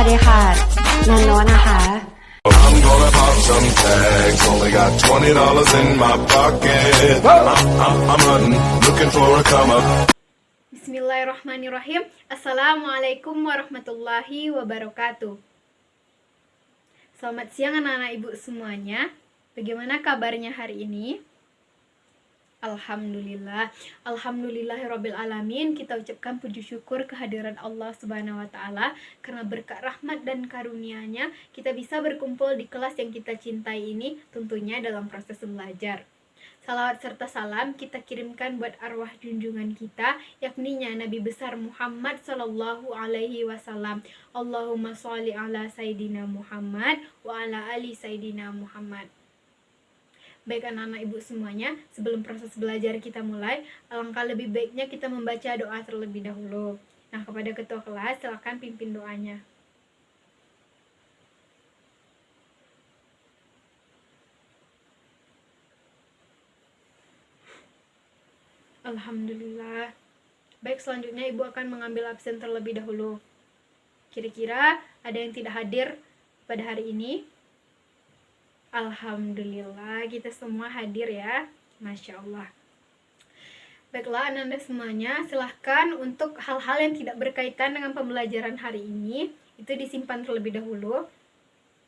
วัสดีค่ะนันโนนะคะ I'm gonna pop some tags. Only got $20 in my pocket. I'm hunting, looking for a come up. Bismillahirrahmanirrahim. Assalamualaikum warahmatullahi wabarakatuh. Selamat siang anak-anak ibu semuanya. Bagaimana kabarnya hari ini? Alhamdulillah. Alhamdulillahirabbil alamin. Kita ucapkan puji syukur kehadiran Allah Subhanahu wa taala karena berkat rahmat dan karunia-Nya kita bisa berkumpul di kelas yang kita cintai ini, tentunya dalam proses belajar. Salawat serta salam kita kirimkan buat arwah junjungan kita, yakninya Nabi besar Muhammad sallallahu alaihi wasallam. Allahumma sholli ala sayidina Muhammad wa ala ali sayidina Muhammad. Baik anak-anak ibu semuanya, sebelum proses belajar kita mulai, alangkah lebih baiknya kita membaca doa terlebih dahulu. Nah, kepada ketua kelas, silakan pimpin doanya. Alhamdulillah. Baik, selanjutnya ibu akan mengambil absen terlebih dahulu. Kira-kira ada yang tidak hadir pada hari ini? Alhamdulillah, kita semua hadir ya. Masya Allah. Baiklah anak-anak semuanya, silahkan untuk hal-hal yang tidak berkaitan dengan pembelajaran hari ini itu disimpan terlebih dahulu.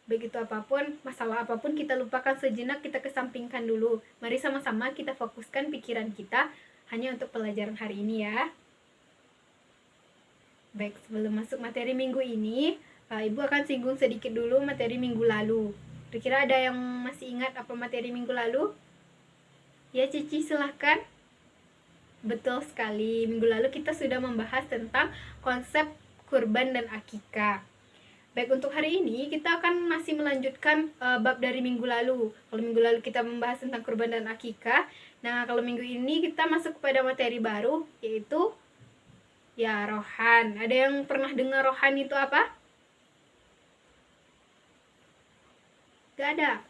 Begitu apapun, masalah apapun kita lupakan sejenak, kita kesampingkan dulu. Mari sama-sama kita fokuskan pikiran kita hanya untuk pelajaran hari ini ya. Baik, sebelum masuk materi minggu ini, Ibu akan singgung sedikit dulu materi minggu lalu. Kira-kira ada yang masih ingat apa materi minggu lalu? Ya Cici, silahkan. Betul sekali, minggu lalu kita sudah membahas tentang konsep kurban dan akikah. Baik, untuk hari ini kita akan masih melanjutkan bab dari minggu lalu. Kalau minggu lalu kita membahas tentang kurban dan akikah, nah kalau minggu ini kita masuk kepada materi baru, yaitu ya rohan. Ada yang pernah dengar rohan itu apa? Gak ada.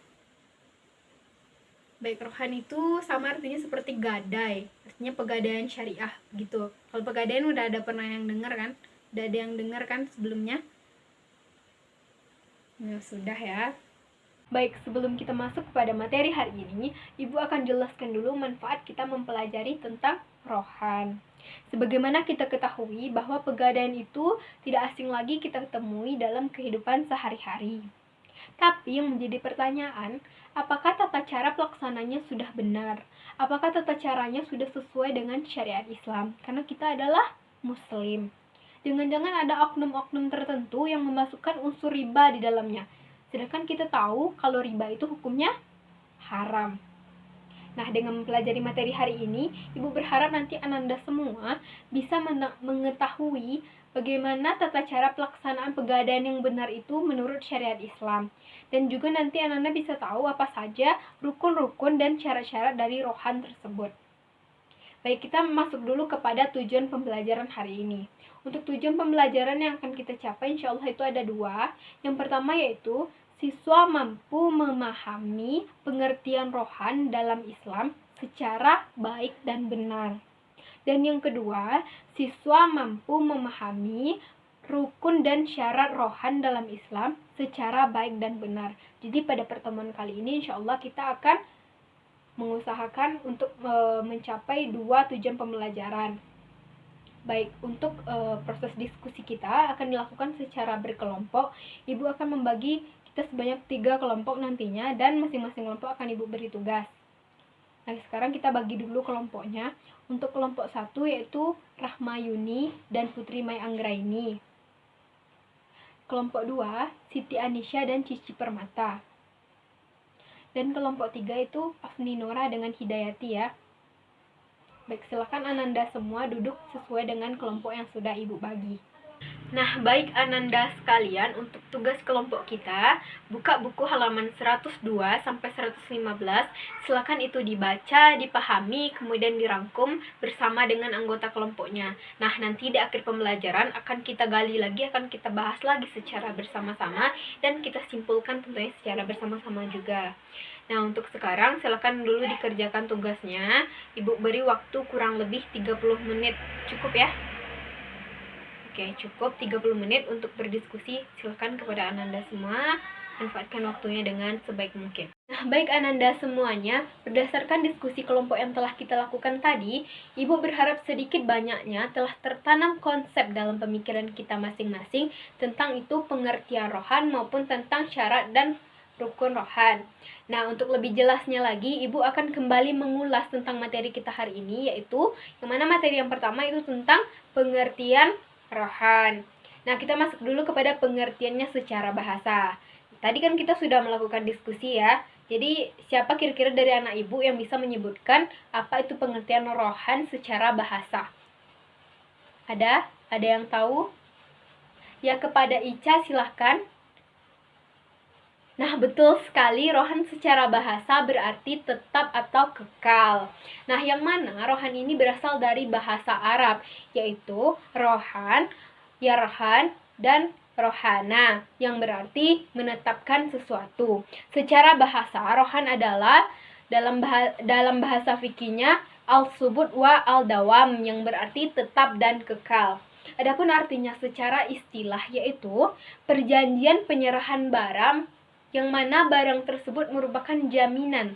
Baik, rohan itu sama artinya seperti gadai, artinya pegadaian syariah gitu. Kalau pegadaian udah ada pernah yang dengar kan? Udah ada yang dengar kan sebelumnya? Ya sudah ya. Baik, sebelum kita masuk kepada materi hari ini, Ibu akan jelaskan dulu manfaat kita mempelajari tentang rohan. Sebagaimana kita ketahui bahwa pegadaian itu tidak asing lagi kita temui dalam kehidupan sehari-hari. Tapi yang menjadi pertanyaan, apakah tata cara pelaksananya sudah benar? Apakah tata caranya sudah sesuai dengan syariat Islam? Karena kita adalah Muslim. Jangan-jangan ada oknum-oknum tertentu yang memasukkan unsur riba di dalamnya. Sedangkan kita tahu kalau riba itu hukumnya haram. Nah, dengan mempelajari materi hari ini, Ibu berharap nanti Ananda semua bisa mengetahui bagaimana tata cara pelaksanaan pegadaian yang benar itu menurut syariat Islam. Dan juga nanti Ananda bisa tahu apa saja rukun-rukun dan syarat-syarat dari rohan tersebut. Baik, kita masuk dulu kepada tujuan pembelajaran hari ini. Untuk tujuan pembelajaran yang akan kita capai, insya Allah itu ada dua. Yang pertama yaitu siswa mampu memahami pengertian rohan dalam Islam secara baik dan benar. Dan yang kedua, siswa mampu memahami rukun dan syarat rohan dalam Islam secara baik dan benar. Jadi pada pertemuan kali ini insya Allah kita akan mengusahakan untuk mencapai dua tujuan pembelajaran. Baik, untuk proses diskusi kita akan dilakukan secara berkelompok. Ibu akan membagi kita sebanyak 3 kelompok nantinya, dan masing-masing kelompok akan Ibu beri tugas. Nah, sekarang kita bagi dulu kelompoknya. Untuk kelompok 1 yaitu Rahmayuni dan Putri Mai Anggraini. Kelompok 2 Siti Anisha dan Cici Permata. Dan kelompok 3 itu Afni Nora dengan Hidayati ya. Baik, silakan Ananda semua duduk sesuai dengan kelompok yang sudah Ibu bagi. Nah, baik Ananda sekalian, untuk tugas kelompok kita, buka buku halaman 102 sampai 115. Silakan itu dibaca, dipahami, kemudian dirangkum bersama dengan anggota kelompoknya. Nah, nanti di akhir pembelajaran akan kita gali lagi, akan kita bahas lagi secara bersama-sama, dan kita simpulkan tentunya secara bersama-sama juga. Nah, untuk sekarang silakan dulu dikerjakan tugasnya. Ibu beri waktu kurang lebih 30 menit. Cukup ya? Oke, cukup 30 menit untuk berdiskusi. Silakan kepada Ananda semua, manfaatkan waktunya dengan sebaik mungkin. Nah, baik Ananda semuanya, berdasarkan diskusi kelompok yang telah kita lakukan tadi, Ibu berharap sedikit banyaknya telah tertanam konsep dalam pemikiran kita masing-masing tentang itu pengertian rohan maupun tentang syarat dan rukun rohan. Nah, untuk lebih jelasnya lagi, Ibu akan kembali mengulas tentang materi kita hari ini, yaitu yang mana materi yang pertama itu tentang pengertian rohan. Nah, kita masuk dulu kepada pengertiannya secara bahasa. Tadi kan kita sudah melakukan diskusi ya. Jadi, siapa kira-kira dari anak ibu yang bisa menyebutkan apa itu pengertian rohan secara bahasa? Ada? Ada yang tahu? Ya, kepada Ica silahkan. Nah, betul sekali, rohan secara bahasa berarti tetap atau kekal. Nah, yang mana rohan ini berasal dari bahasa Arab, yaitu rohan, yarhan, dan rohana, yang berarti menetapkan sesuatu. Secara bahasa, rohan adalah dalam bahasa fikihnya al-subut wa al-dawam, yang berarti tetap dan kekal. Adapun artinya secara istilah yaitu perjanjian penyerahan barang yang mana barang tersebut merupakan jaminan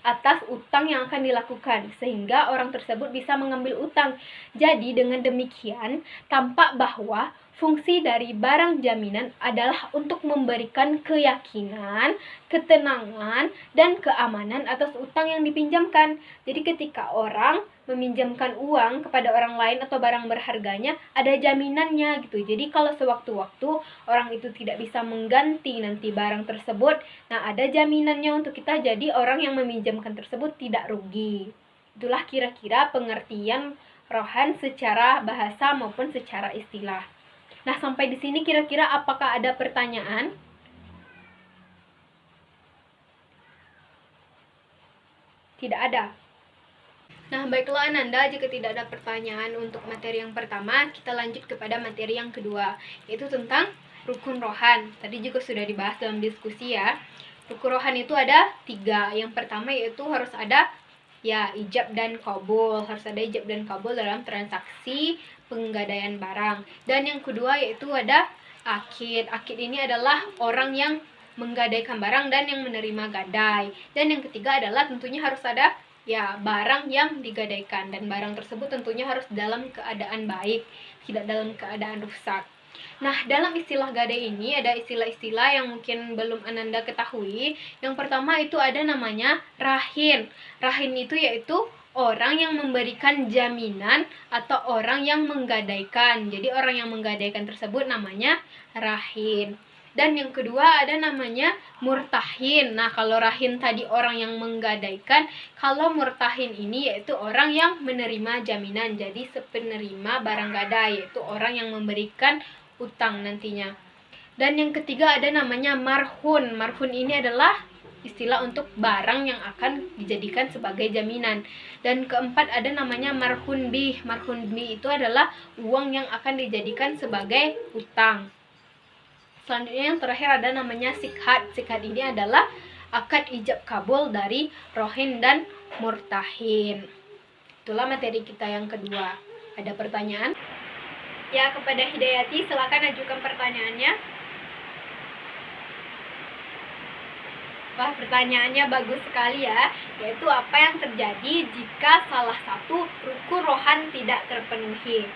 atas utang yang akan dilakukan, sehingga orang tersebut bisa mengambil utang. Jadi dengan demikian, tampak bahwa fungsi dari barang jaminan adalah untuk memberikan keyakinan, ketenangan, dan keamanan atas utang yang dipinjamkan. Jadi ketika orang meminjamkan uang kepada orang lain atau barang berharganya, ada jaminannya gitu. Jadi kalau sewaktu-waktu orang itu tidak bisa mengganti nanti barang tersebut, nah ada jaminannya untuk kita, jadi orang yang meminjamkan tersebut tidak rugi. Itulah kira-kira pengertian rohan secara bahasa maupun secara istilah. Nah, sampai di sini kira-kira apakah ada pertanyaan? Tidak ada. Nah, baiklah Ananda, jika tidak ada pertanyaan untuk materi yang pertama, kita lanjut kepada materi yang kedua, yaitu tentang rukun rohan. Tadi juga sudah dibahas dalam diskusi ya. Rukun rohan itu ada 3. Yang pertama yaitu harus ada ya ijab dan qabul. Harus ada ijab dan qabul dalam transaksi penggadaian barang. Dan yang kedua yaitu ada akid. Akid ini adalah orang yang menggadaikan barang dan yang menerima gadai. Dan yang ketiga adalah tentunya harus ada ya barang yang digadaikan, dan barang tersebut tentunya harus dalam keadaan baik, tidak dalam keadaan rusak. Nah, dalam istilah gadai ini ada istilah-istilah yang mungkin belum Ananda ketahui. Yang pertama itu ada namanya rahin. Rahin itu yaitu orang yang memberikan jaminan atau orang yang menggadaikan. Jadi orang yang menggadaikan tersebut namanya rahin. Dan yang kedua ada namanya murtahin. Nah, kalau rahin tadi orang yang menggadaikan, kalau murtahin ini yaitu orang yang menerima jaminan. Jadi sepenerima barang gadai, yaitu orang yang memberikan utang nantinya. Dan yang ketiga ada namanya marhun. Marhun ini adalah istilah untuk barang yang akan dijadikan sebagai jaminan. Dan keempat ada namanya marhun bih. Marhun bih itu adalah uang yang akan dijadikan sebagai utang. Selanjutnya yang terakhir ada namanya sikhat. Sikhat ini adalah akad ijab kabul dari rohin dan murtahin. Itulah materi kita yang kedua. Ada pertanyaan? Ya, kepada Hidayati silakan ajukan pertanyaannya. Wah, pertanyaannya bagus sekali ya, yaitu apa yang terjadi jika salah satu rukun rohan tidak terpenuhi.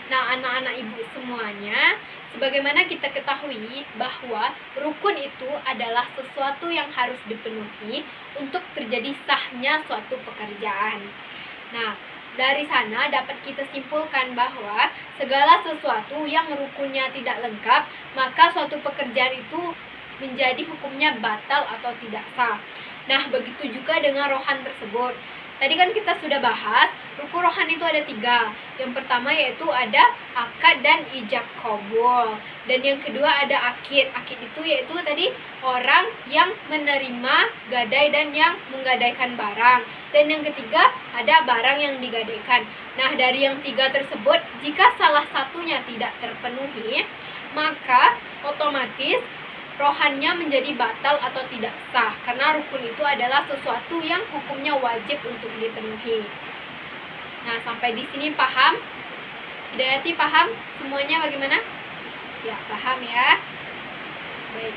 Nah, anak-anak ibu semuanya, sebagaimana kita ketahui bahwa rukun itu adalah sesuatu yang harus dipenuhi untuk terjadi sahnya suatu pekerjaan. Nah, dari sana dapat kita simpulkan bahwa segala sesuatu yang rukunnya tidak lengkap, maka suatu pekerjaan itu menjadi hukumnya batal atau tidak sah. Nah, begitu juga dengan rohan tersebut. Tadi kan kita sudah bahas, rukun rohan itu ada 3. Yang pertama yaitu ada akad dan ijab qabul. Dan yang kedua ada akid. Akid itu yaitu tadi orang yang menerima gadai dan yang menggadaikan barang. Dan yang ketiga ada barang yang digadaikan. Nah, dari yang 3 tersebut, jika salah satunya tidak terpenuhi, maka otomatis rohannya menjadi batal atau tidak sah, karena rukun itu adalah sesuatu yang hukumnya wajib untuk dipenuhi. Nah, sampai di sini paham? Hidayati paham semuanya bagaimana? Ya, paham ya. Baik.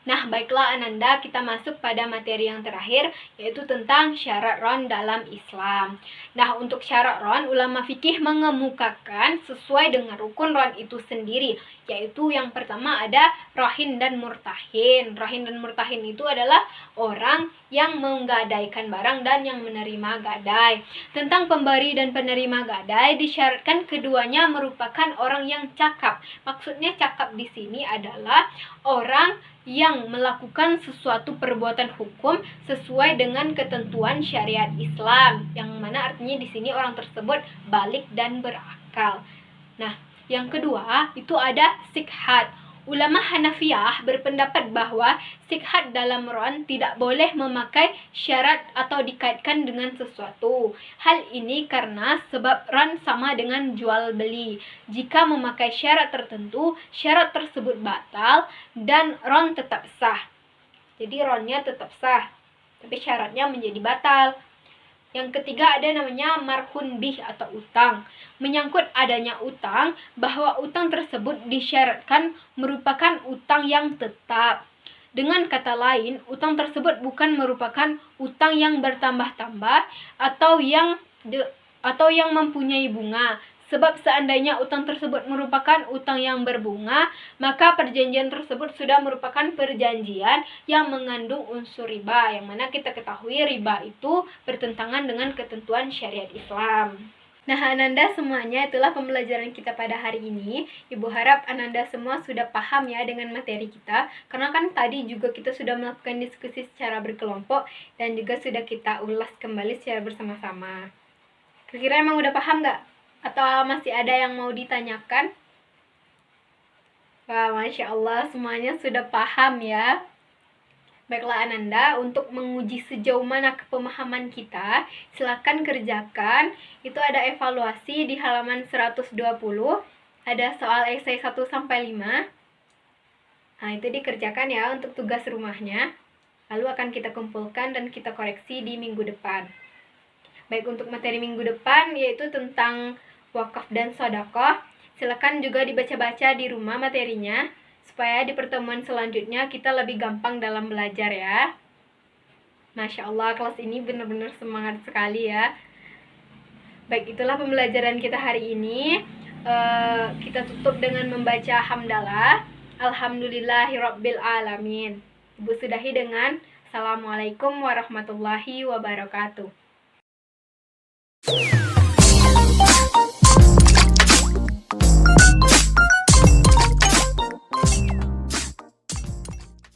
Nah, baiklah Ananda, kita masuk pada materi yang terakhir, yaitu tentang syarat ron dalam Islam. Nah, untuk syarat ron, ulama fikih mengemukakan sesuai dengan rukun ron itu sendiri, yaitu yang pertama ada rahin dan murtahin. Rahin dan murtahin itu adalah orang yang menggadaikan barang dan yang menerima gadai. Tentang pemberi dan penerima gadai, disyaratkan keduanya merupakan orang yang cakap. Maksudnya cakap di sini adalah orang yang melakukan sesuatu perbuatan hukum sesuai dengan ketentuan syariat Islam, yang mana artinya di sini orang tersebut balik dan berakal. Nah, yang kedua itu ada sikhat. Ulama Hanafiyah berpendapat bahwa sikhat dalam ron tidak boleh memakai syarat atau dikaitkan dengan sesuatu. Hal ini karena sebab ron sama dengan jual beli. Jika memakai syarat tertentu, syarat tersebut batal dan ron tetap sah. Jadi ronnya tetap sah, tapi syaratnya menjadi batal. Yang ketiga ada namanya marhun bih atau utang. Menyangkut adanya utang, bahwa utang tersebut disyaratkan merupakan utang yang tetap. Dengan kata lain, utang tersebut bukan merupakan utang yang bertambah-tambah atau yang mempunyai bunga. Sebab seandainya utang tersebut merupakan utang yang berbunga, maka perjanjian tersebut sudah merupakan perjanjian yang mengandung unsur riba, yang mana kita ketahui riba itu bertentangan dengan ketentuan syariat Islam. Nah, Ananda semuanya, itulah pembelajaran kita pada hari ini. Ibu harap Ananda semua sudah paham ya dengan materi kita, karena kan tadi juga kita sudah melakukan diskusi secara berkelompok dan juga sudah kita ulas kembali secara bersama-sama. Kira-kira emang udah paham nggak? Atau masih ada yang mau ditanyakan? Wah, Masya Allah, semuanya sudah paham ya. Baiklah Ananda, untuk menguji sejauh mana kepemahaman kita, silakan kerjakan. Itu ada evaluasi di halaman 120. Ada soal esai 1-5. Nah, itu dikerjakan ya untuk tugas rumahnya. Lalu akan kita kumpulkan dan kita koreksi di minggu depan. Baik, untuk materi minggu depan yaitu tentang wakaf dan sedekah. Silakan juga dibaca-baca di rumah materinya, supaya di pertemuan selanjutnya kita lebih gampang dalam belajar ya. Masya Allah, kelas ini benar-benar semangat sekali ya. Baik, itulah pembelajaran kita hari ini. Kita tutup dengan membaca hamdalah. Alhamdulillahirabbil alamin. Ibu sudahi dengan Assalamualaikum warahmatullahi wabarakatuh.